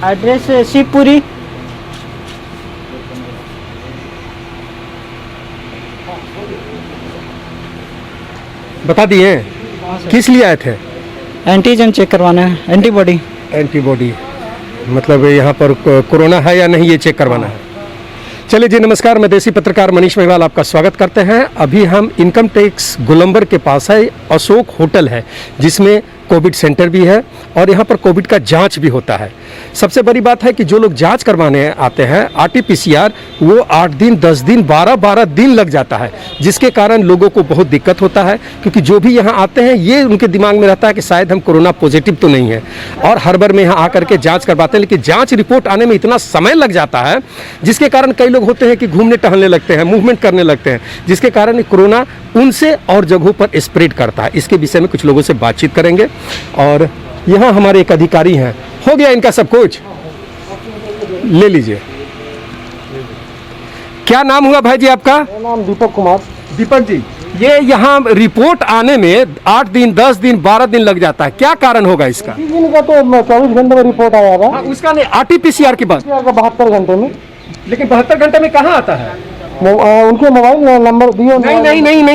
Address Shivpuri. बता दिए किस लिए आए थे? एंटीजन चेक करवाना है, एंटीबॉडी। एंटीबॉडी मतलब यहाँ पर कोरोना है या नहीं ये चेक करवाना है। चलिए जी, नमस्कार, मैं देसी पत्रकार मनीष महिवाल आपका स्वागत करते हैं। अभी हम इनकम टैक्स गोलंबर के पास है, अशोक होटल है जिसमें कोविड सेंटर भी है और यहाँ पर कोविड का जांच भी होता है। सबसे बड़ी बात है कि जो लोग जांच करवाने आते हैं आरटीपीसीआर, वो 8 दिन 10 दिन 12 दिन लग जाता है, जिसके कारण लोगों को बहुत दिक्कत होता है। क्योंकि जो भी यहाँ आते हैं ये उनके दिमाग में रहता है कि शायद हम कोरोना पॉजिटिव तो नहीं है, और हर बार में यहाँ आकर के जाँच करवाते हैं। लेकिन जाँच रिपोर्ट आने में इतना समय लग जाता है जिसके कारण कई लोग होते हैं कि घूमने टहलने लगते हैं, मूवमेंट करने लगते हैं, जिसके कारण कोरोना उनसे और जगहों पर स्प्रेड करता है। इसके विषय में कुछ लोगों से बातचीत करेंगे। और यहाँ हमारे एक अधिकारी हैं, हो गया इनका सब कुछ, ले लीजिए। क्या नाम हुआ भाई जी आपका? मेरा नाम दीपक कुमार। दीपक जी, ये यहाँ रिपोर्ट आने में 8 दिन 10 दिन 12 दिन लग जाता है, क्या कारण होगा इसका? इनका तो 24 घंटे में रिपोर्ट आया था। हाँ, उसका नहीं, आरटीपीसीआर की बात। 72 घंटे में। लेकिन 72 घंटे में कहाँ आता है? उनके मोबाइल नंबर दिए।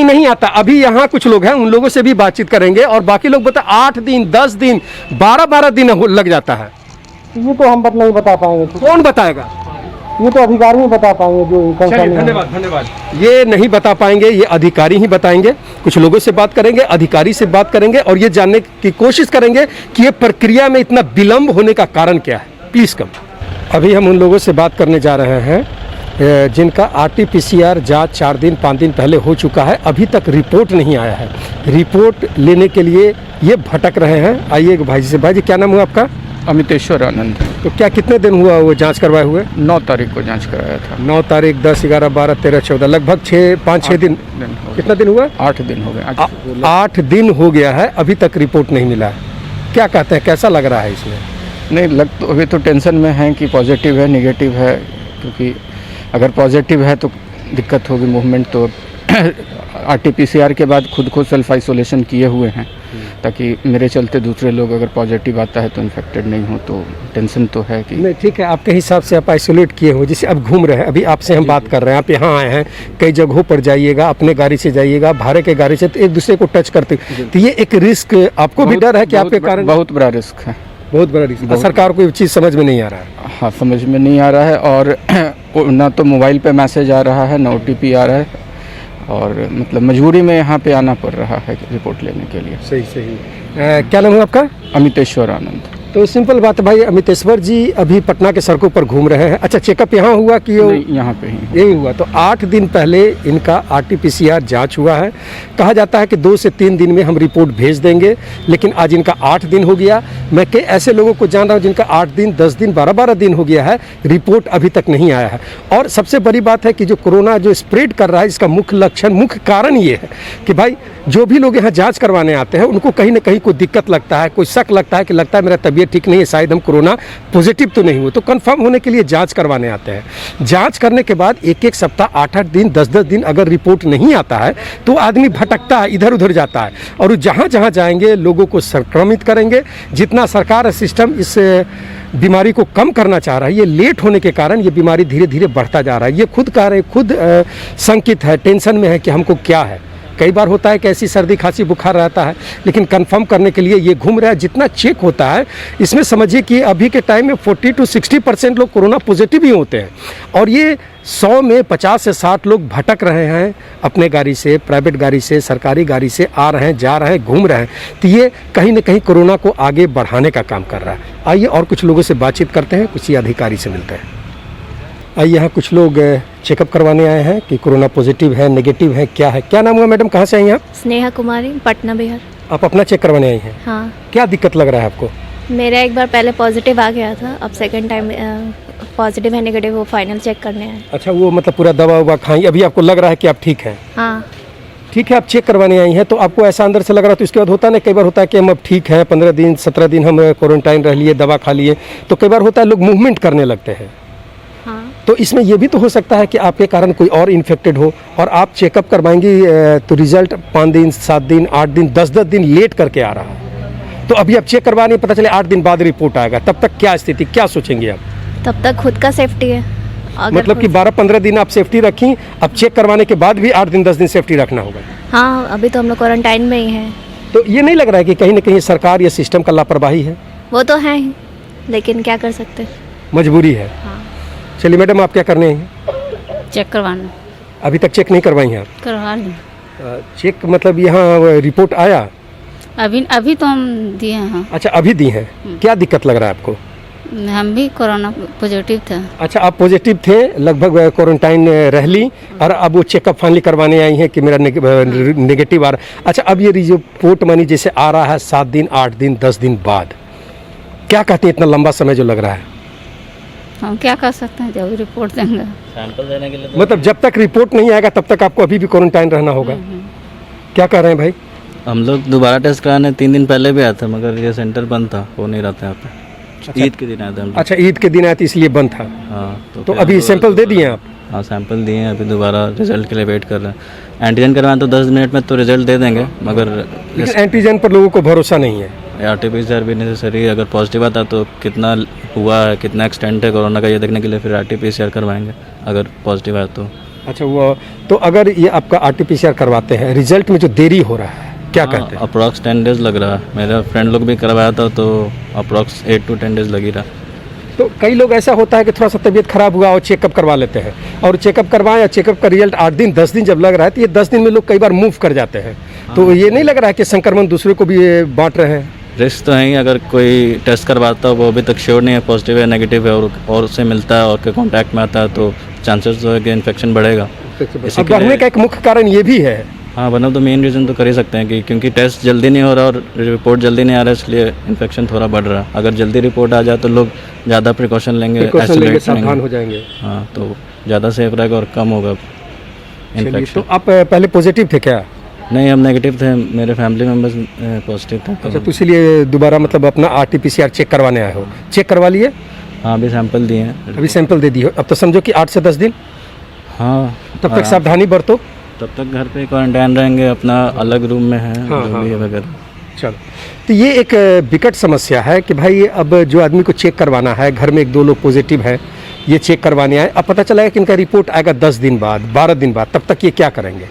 नहीं आता। अभी यहाँ कुछ लोग हैं, उन लोगों से भी बातचीत करेंगे। और बाकी लोग बता 8 दिन 10 दिन 12 दिन लग जाता है। ये तो हम नहीं बता पाएंगे। कौन बताएगा? ये तो अधिकारी ही बता पाएंगे जो। धन्यवाद। ये नहीं बता पाएंगे, ये अधिकारी ही बताएंगे। कुछ लोगों से बात करेंगे, अधिकारी से बात करेंगे और ये जानने की कोशिश करेंगे कि ये प्रक्रिया में इतना विलंब होने का कारण क्या है। Please come. अभी हम उन लोगों से बात करने जा रहे हैं जिनका आरटीपीसीआर जांच 4 दिन 5 दिन पहले हो चुका है, अभी तक रिपोर्ट नहीं आया है। रिपोर्ट लेने के लिए ये भटक रहे हैं। आइए भाई जी से। भाई जी, क्या नाम हुआ आपका? अमितेश्वर आनंद। तो क्या कितने दिन हुआ वो जांच करवाए हुए? 9 तारीख को जांच कराया था। 9 तारीख 10 11 12 13 14 लगभग 5-6 दिन। कितना दिन हुआ? 8 दिन हो गए। 8 दिन हो गया है, अभी तक रिपोर्ट नहीं मिला है। क्या कहते हैं, कैसा लग रहा है इसमें? नहीं लग तो अभी तो टेंशन में है कि पॉजिटिव है निगेटिव है, क्योंकि अगर पॉजिटिव है तो दिक्कत होगी मूवमेंट। तो आरटीपीसीआर के बाद खुद को सेल्फ आइसोलेशन किए हुए हैं ताकि मेरे चलते दूसरे लोग अगर पॉजिटिव आता है तो इन्फेक्टेड नहीं हो। तो टेंशन तो है कि नहीं। ठीक है, आपके हिसाब से आप आइसोलेट किए हो, जैसे अब घूम रहे हैं। अभी आपसे हम बात कर रहे हैं, आप यहाँ आए हैं, कई जगहों पर जाइएगा, अपने गाड़ी से जाइएगा, भाड़े के गाड़ी से, तो एक दूसरे को टच करते, तो ये एक रिस्क आपको भी डर है कि आपके कारण? बहुत बड़ा रिस्क है, बहुत बड़ा रिस्क। सरकार को ये चीज़ समझ में नहीं आ रहा है। हाँ, समझ में नहीं आ रहा है। और ना तो मोबाइल पे मैसेज आ रहा है, ना OTP आ रहा है, और मतलब मजबूरी में यहाँ पे आना पड़ रहा है रिपोर्ट लेने के लिए। सही। क्या नाम है आपका? अमितेश्वर आनंद। तो सिंपल बात है भाई, अमितेश्वर जी अभी पटना के सड़कों पर घूम रहे हैं। अच्छा, चेकअप यहाँ हुआ कि यहाँ पे ही यही हुआ? तो 8 दिन पहले इनका आरटीपीसीआर जांच हुआ है। कहा जाता है कि 2 से 3 दिन में हम रिपोर्ट भेज देंगे, लेकिन आज इनका 8 दिन हो गया। मैं कई ऐसे लोगों को जान रहा हूँ जिनका 8 दिन 10 दिन 12 दिन हो गया है, रिपोर्ट अभी तक नहीं आया है। और सबसे बड़ी बात है कि जो कोरोना जो स्प्रेड कर रहा है, इसका मुख्य लक्षण, मुख्य कारण ये है कि भाई जो भी लोग यहाँ जाँच करवाने आते हैं उनको कहीं ना कहीं कोई दिक्कत लगता है, कोई शक लगता है कि लगता है मेरा तबीयत ठीक नहीं है, शायद हम कोरोना पॉजिटिव तो नहीं हुए। तो कंफर्म होने के लिए जांच करवाने आते हैं। जांच करने के बाद 1-1 सप्ताह 8-8 दिन 10-10 दिन अगर रिपोर्ट नहीं आता है तो आदमी भटकता है, इधर उधर जाता है, और जहां जहां जाएंगे लोगों को संक्रमित करेंगे। जितना सरकार सिस्टम इस बीमारी को कम करना चाह रहा है, ये लेट होने के कारण ये बीमारी धीरे धीरे बढ़ता जा रहा है। ये खुद कह रहे, खुद शंकित है, टेंशन में है कि हमको क्या है। कई बार होता है कि ऐसी सर्दी खांसी बुखार रहता है, लेकिन कंफर्म करने के लिए ये घूम रहा है। जितना चेक होता है इसमें समझिए कि अभी के टाइम में 40 से 60% लोग कोरोना पॉजिटिव ही होते हैं, और ये 100 में 50 से 60 लोग भटक रहे हैं अपने गाड़ी से, प्राइवेट गाड़ी से, सरकारी गाड़ी से आ रहे हैं, जा रहे हैं, घूम रहे हैं। तो ये कहीं ना कहीं कोरोना को आगे बढ़ाने का काम कर रहा है। आइए और कुछ लोगों से बातचीत करते हैं, कुछ ही अधिकारी से मिलते हैं। आइए, यहाँ कुछ लोग चेकअप करवाने आए हैं कि कोरोना पॉजिटिव है, नेगेटिव है, क्या है। क्या नाम हुआ मैडम, कहाँ से आई हैं आप? स्नेहा कुमारी, पटना बिहार। आप अपना चेक करवाने आई हैं? हाँ। क्या दिक्कत लग रहा है आपको? मेरा एक बार पहले पॉजिटिव आ गया था, अब सेकंड टाइम पॉजिटिव है नेगेटिव वो फाइनल चेक करने आए। अच्छा, वो मतलब पूरा दवा ववा खाई, अभी आपको लग रहा है कि आप ठीक हैं? हाँ ठीक है। आप चेक करवाने आई हैं तो आपको ऐसा अंदर से लग रहा है, तो इसके बाद होता है ना, कई बार होता है कि हम अब ठीक हैं, 15 दिन 17 दिन हम क्वारंटाइन रह लिए, दवा खा लिए, तो कई बार होता है लोग मूवमेंट करने लगते हैं। हाँ। तो इसमें ये भी तो हो सकता है कि आपके कारण कोई और इन्फेक्टेड हो और आप चेकअप करवाएंगी तो रिजल्ट 5 दिन 7 दिन 8 दिन 10-10 दिन लेट करके आ रहा है। तो अभी आप चेक करवा नहीं, पता चले 8 दिन बाद रिपोर्ट आएगा, तब तक क्या स्थिति, क्या सोचेंगे आप? तब तक खुद का सेफ्टी है। अगर मतलब कि 12-15 दिन आप सेफ्टी रखी, अब चेक करवाने के बाद भी 8 दिन 10 दिन सेफ्टी रखना होगा। हाँ, अभी तो हम लोग क्वारंटाइन में ही हैं। तो ये नहीं लग रहा है कि कहीं ना कहीं सरकार या सिस्टम का लापरवाही है? वो तो है ही, लेकिन क्या कर सकते हैं। मजबूरी है। हाँ। चलिए मैडम, आप क्या करने हैं? चेक करवाना। अभी तक चेक नहीं करवाई हैं आप? करवा ली। चेक मतलब यहाँ रिपोर्ट आया? अभी तो हम दिए हैं। अच्छा, अभी दी है। क्या दिक्कत लग रहा है आपको? हम भी कोरोना पॉजिटिव थे। अच्छा, आप पॉजिटिव थे, लगभग क्वारंटाइन रह ली और अब वो चेकअप फाइनली करवाने आई हैं कि मेरा नेगेटिव आ रहा। अच्छा, अब ये रिपोर्ट मानी जैसे आ रहा है 7 दिन 8 दिन 10 दिन बाद, क्या कहते हैं इतना लंबा समय जो लग रहा है? हम क्या कर सकते हैं, जब रिपोर्ट देंगे। सैंपल देने के लिए मतलब जब तक रिपोर्ट नहीं आएगा तब तक आपको अभी भी क्वारंटाइन रहना होगा। क्या कह रहे हैं भाई? हम लोग दोबारा टेस्ट कराने 3 दिन पहले भी आए थे, मगर ये सेंटर बंद था, हो नहीं रहा था यहाँ पे। ईद के दिन आए थे हम लोग। अच्छा, ईद के दिन आए थे इसलिए बंद था। हाँ, तो फिर अभी हम सैंपल दे दिए आप? हाँ, सैंपल दिए हैं, अभी दोबारा रिजल्ट के लिए वेट कर रहे हैं। एंटीजन करवाएं तो 10 मिनट में तो रिजल्ट दे देंगे, मगर लेकिन एंटीजन पर लोगों को भरोसा नहीं है। RT-PCR भी नेसेसरी, अगर पॉजिटिव आता तो कितना हुआ है, कितना एक्सटेंट है कोरोना का, ये देखने के लिए फिर RT-PCR करवाएंगे अगर पॉजिटिव आया तो। अच्छा, वो तो अगर ये आपका RT-PCR करवाते हैं, रिजल्ट में जो देरी हो रहा है, क्या कहते हैं? अप्रॉक्स 10 डेज लग रहा है। मेरा फ्रेंड लोग भी करवाया था तो अप्रॉक्स 8 to 10 डेज लग ही रहा। तो कई लोग ऐसा होता है कि थोड़ा सा तबीयत खराब हुआ और चेकअप करवा लेते हैं, और चेकअप करवाएं और चेकअप का रिजल्ट 8 दिन 10 दिन जब लग रहा है तो ये 10 दिन में लोग कई बार मूव कर जाते हैं। तो ये नहीं लग रहा है कि संक्रमण दूसरे को भी बांट रहे हैं? रिस्क तो है ही, अगर कोई टेस्ट करवाता है वो अभी तक श्योर नहीं है पॉजिटिव है नेगेटिव है और उससे मिलता है और के कांटेक्ट में आता है तो चांसेस जो है कि इन्फेक्शन बढ़ेगा। अब बढ़ने का एक मुख्य कारण ये भी है। हाँ, one of the main reason तो कर ही सकते हैं कि क्योंकि टेस्ट जल्दी नहीं हो रहा और रिपोर्ट जल्दी नहीं आ रहा, इसलिए इन्फेक्शन थोड़ा बढ़ रहा है। अगर जल्दी रिपोर्ट आ जाए तो लोग ज़्यादा प्रिकॉशन लेंगे, सावधान हो जाएंगे। हाँ, तो ज़्यादा सेफ रहेगा और कम होगा इन्फेक्शन। तो आप पहले पॉजिटिव थे क्या? नहीं, हम नेगेटिव थे, मेरे फैमिली मेम्बर्स पॉजिटिव थे। अच्छा, तो इसलिए दोबारा मतलब अपना RT-PCR चेक करवाने आए हो? चेक करवा लिए? हाँ, अभी सैंपल दिए हैं। अभी सैंपल दे दिए हो, अब तो समझो कि 8 से 10 दिन हाँ, तब तक सावधानी बरतो। तब तक घर पे क्वारंटाइन रहेंगे, अपना अलग रूम में है जो भी है वगैरह। चलो, तो ये एक विकट समस्या है कि भाई अब जो आदमी को चेक करवाना है, घर में 1-2 लोग पॉजिटिव है, ये चेक करवाने आए, अब पता चला है कि इनका रिपोर्ट आएगा 10 दिन बाद 12 दिन बाद, तब तक ये क्या करेंगे?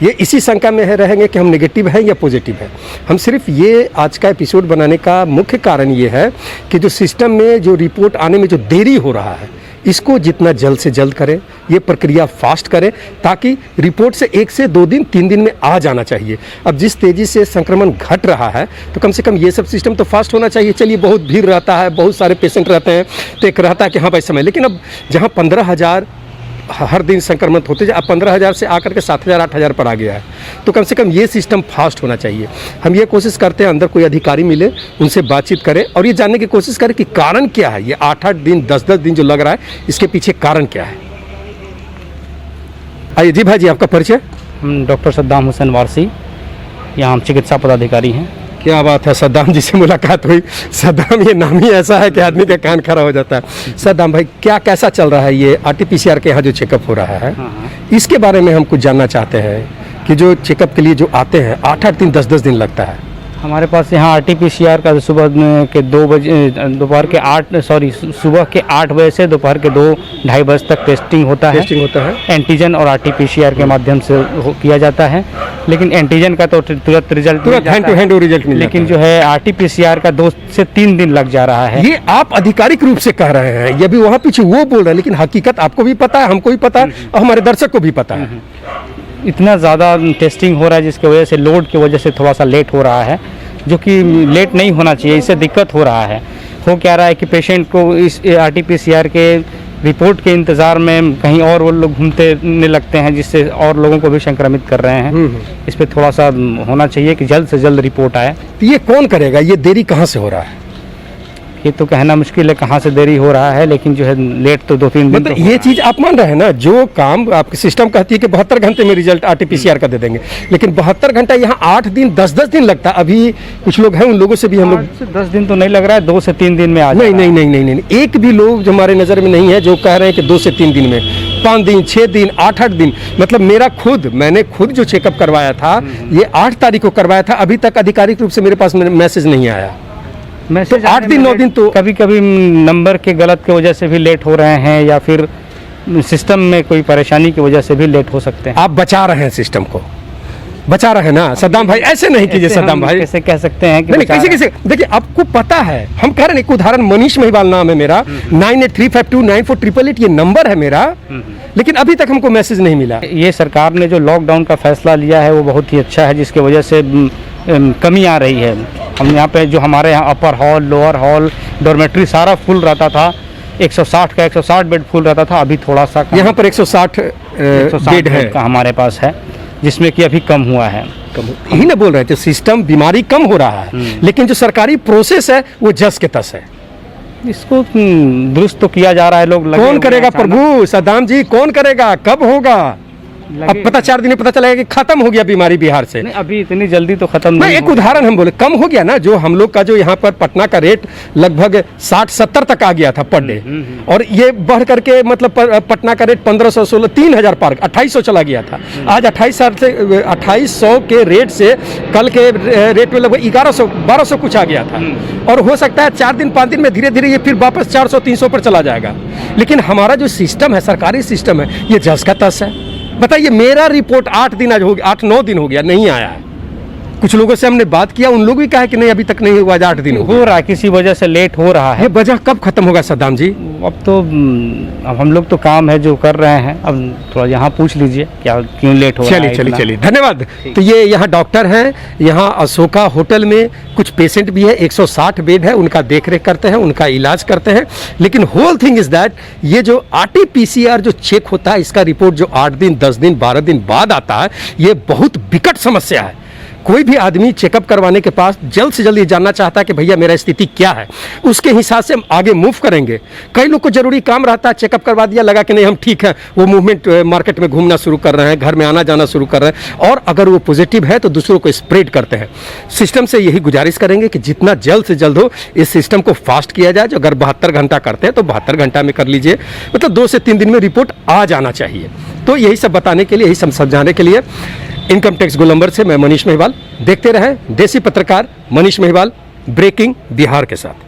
ये इसी शंका में रहेंगे कि हम नेगेटिव हैं या पॉजिटिव हैं। हम सिर्फ ये आज का एपिसोड बनाने का मुख्य कारण ये है कि जो सिस्टम में जो रिपोर्ट आने में जो देरी हो रहा है, इसको जितना जल्द से जल्द करें, ये प्रक्रिया फास्ट करें, ताकि रिपोर्ट से 1 से 2 दिन 3 दिन में आ जाना चाहिए। अब जिस तेज़ी से संक्रमण घट रहा है तो कम से कम ये सब सिस्टम तो फास्ट होना चाहिए। चलिए, बहुत भीड़ रहता है, बहुत सारे पेशेंट रहते हैं, तो एक रहता है कि हाँ भाई समय, लेकिन अब जहाँ 15,000 हर दिन संक्रमण होते जाए, अब 15,000 से आकर के 7,000 8,000 पर आ गया है, तो कम से कम ये सिस्टम फास्ट होना चाहिए। हम ये कोशिश करते हैं अंदर कोई अधिकारी मिले, उनसे बातचीत करें और ये जानने की कोशिश करें कि कारण क्या है, ये 8-8 दिन 10-10 दिन जो लग रहा है, इसके पीछे कारण क्या है। आइए जी भाई जी, आपका परिचय? हम डॉक्टर सद्दाम हुसैन वारसी, यहाँ हम चिकित्सा पदाधिकारी हैं। क्या बात है, सद्दाम जी से मुलाकात हुई। सद्दाम, ये नाम ही ऐसा है कि आदमी का कान खड़ा हो जाता है। सद्दाम भाई, क्या कैसा चल रहा है ये RT-PCR के यहाँ जो चेकअप हो रहा है, इसके बारे में हम कुछ जानना चाहते हैं कि जो चेकअप के लिए जो आते हैं 8-8 दिन 10-10 दिन लगता है। हमारे पास यहाँ RT-PCR का सुबह के 2 बजे दोपहर के 8 सॉरी सुबह के 8 बजे से दोपहर के 2-2:30 बजे तक टेस्टिंग होता है। एंटीजन और RT-PCR के माध्यम से किया जाता है, लेकिन एंटीजन का तो तुरंत result hand to hand result मिल जाता है, लेकिन जो है RT-PCR का 2 से 3 दिन लग जा रहा है। ये आप आधिकारिक रूप से कह रहे हैं, ये भी वहाँ पीछे वो बोल रहे हैं, लेकिन हकीकत आपको भी पता है, हमको भी पता है और हमारे दर्शक को भी पता है। इतना ज़्यादा टेस्टिंग हो रहा है जिसकी वजह से, लोड की वजह से थोड़ा सा लेट हो रहा है, जो कि लेट नहीं होना चाहिए, इससे दिक्कत हो रहा है। हो क्या रहा है कि पेशेंट को इस RT-PCR के रिपोर्ट के इंतज़ार में कहीं और वो लोग घूमने लगते हैं, जिससे और लोगों को भी संक्रमित कर रहे हैं। इस पर थोड़ा सा होना चाहिए कि जल्द से जल्द रिपोर्ट आए। तो ये कौन करेगा, ये देरी कहाँ से हो रहा है? ये तो कहना मुश्किल है कहाँ से देरी हो रहा है, लेकिन जो है लेट तो 2-3 दिन मतलब तो हो ये रहा चीज आप मान रहे हैं ना, जो काम आपकी सिस्टम कहती है कि 72 घंटे में रिजल्ट RT-PCR का दे देंगे, लेकिन 72 घंटा यहाँ 8 दिन 10-10 दिन लगता है। अभी कुछ लोग हैं, उन लोगों से भी हम है। लोग 8 से 10 दिन तो नहीं लग रहा है, 2 से 3 दिन में आ नहीं जाएगा। नहीं नहीं नहीं नहीं एक भी लोग जो हमारे नज़र में नहीं है जो कह रहे हैं कि 2 से 3 दिन में, 5 दिन 6 दिन 8-8 दिन। मतलब मैंने खुद जो चेकअप करवाया था ये 8 तारीख को करवाया था, अभी तक आधिकारिक रूप से मेरे पास मैसेज नहीं आया। मैसेज तो 8 दिन 9 दिन तो कभी कभी नंबर के गलत की वजह से भी लेट हो रहे हैं, या फिर सिस्टम में कोई परेशानी की वजह से भी लेट हो सकते हैं। आप बचा रहे हैं, सिस्टम को बचा रहे हैं ना सद्दाम भाई, ऐसे नहीं कीजिए ऐसे हम सद्दाम भाई। कैसे कह सकते हैं कि नहीं बचा कैसे रहे कैसे देखिए, आपको पता है, हम कह रहे हैं एक उदाहरण, मनीष महिवाल नाम है मेरा, 9835294888 ये नंबर है मेरा, लेकिन अभी तक हमको मैसेज नहीं मिला। हैं। ये सरकार ने जो लॉकडाउन का फैसला लिया है वो बहुत ही अच्छा है, जिसकी वजह से कमी आ रही है। हम यहाँ पे जो हमारे यहाँ अपर हॉल, लोअर हॉल, डॉर्मेट्री सारा फुल रहता था, 160 का 160 बेड फुल रहता था, अभी थोड़ा सा यहाँ पर 160 बेड है का हमारे पास है, जिसमें कि अभी कम हुआ है। यही ना बोल रहे थे, सिस्टम बीमारी कम हो रहा है, लेकिन जो सरकारी प्रोसेस है वो जस के तस है। इसको दुरुस्त तो किया जा रहा है, लोग लगे कौन हुए करेगा हैं अचानक। प्रभु सद्दाम जी, कौन करेगा, कब होगा? अब पता 4 दिन में पता चलेगा कि खत्म हो गया बीमारी बिहार से। नहीं, अभी इतनी जल्दी तो खत्म मैं नहीं एक होगा। उदाहरण हम बोले, कम हो गया ना, जो हम लोग का जो यहाँ पर पटना का रेट लगभग 60-70 तक आ गया था पर डे, और ये बढ़ करके मतलब पटना का रेट 1500-16 3000 पार 2800 चला गया था। आज 2800 के रेट से कल के रेट में लगभग 1100-1200 कुछ आ गया था, और हो सकता है 4 दिन 5 दिन में धीरे धीरे ये फिर वापस 400-300 पर चला जाएगा। लेकिन हमारा जो सिस्टम है, सरकारी सिस्टम है, ये जस का तस है। बताइए, मेरा रिपोर्ट 8 दिन आज हो गया, 8-9 दिन हो गया, नहीं आया है। कुछ लोगों से हमने बात किया, उन लोग भी कहा कि नहीं अभी तक नहीं हुआ, 8 दिन हो रहा है, किसी वजह से लेट हो रहा है। ये वजह कब खत्म होगा सद्दाम जी? अब तो अब हम लोग तो काम है जो कर रहे हैं, अब थोड़ा यहाँ पूछ लीजिए क्या क्यों लेट हो रहा है। चलिए धन्यवाद। तो ये यहाँ डॉक्टर हैं, यहाँ अशोका होटल में कुछ पेशेंट भी है, 160 बेड है, उनका देखरेख करते हैं, उनका इलाज करते हैं। लेकिन होल थिंग इज दैट ये जो RT-PCR जो चेक होता है, इसका रिपोर्ट जो 8 दिन 10 दिन 12 दिन बाद आता है, ये बहुत विकट समस्या है। कोई भी आदमी चेकअप करवाने के पास जल्द से जल्द ये जानना चाहता है कि भैया मेरा स्थिति क्या है, उसके हिसाब से हम आगे मूव करेंगे। कई लोग को जरूरी काम रहता है, चेकअप करवा दिया, लगा कि नहीं हम ठीक है, वो मूवमेंट मार्केट में घूमना शुरू कर रहे हैं, घर में आना जाना शुरू कर रहे हैं, और अगर वो पॉजिटिव है तो दूसरों को स्प्रेड करते हैं। सिस्टम से यही गुजारिश करेंगे कि जितना जल्द से जल्द हो इस सिस्टम को फास्ट किया जाए। जो अगर 72 घंटा करते हैं तो 72 घंटा में कर लीजिए, मतलब 2 से 3 दिन में रिपोर्ट आ जाना चाहिए। तो यही सब बताने के लिए, यही सब समझाने के लिए इनकम टैक्स गोलंबर से मैं मनीष महिवाल। देखते रहें देसी पत्रकार मनीष महिवाल, ब्रेकिंग बिहार के साथ।